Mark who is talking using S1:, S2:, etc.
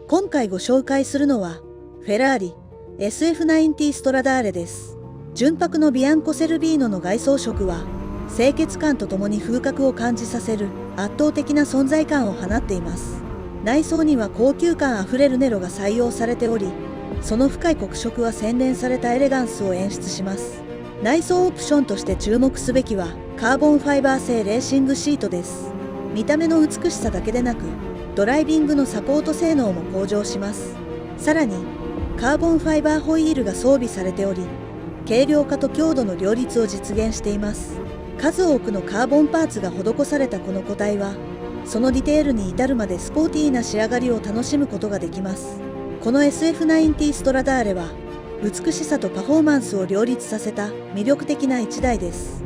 S1: 今回ご紹介するのはフェラーリ SF90 ストラダーレです。純白のビアンコセルビーノの外装色は清潔感とともに風格を感じさせる圧倒的な存在感を放っています。内装には高級感あふれるネロが採用されており、その深い黒色は洗練されたエレガンスを演出します。内装オプションとして注目すべきはカーボンファイバー製レーシングシートです。見た目の美しさだけでなく、ドライビングのサポート性能も向上します。さらにカーボンファイバーホイールが装備されており、軽量化と強度の両立を実現しています。数多くのカーボンパーツが施されたこの個体は、そのディテールに至るまでスポーティーな仕上がりを楽しむことができます。この SF90 ストラダーレは美しさとパフォーマンスを両立させた魅力的な一台です。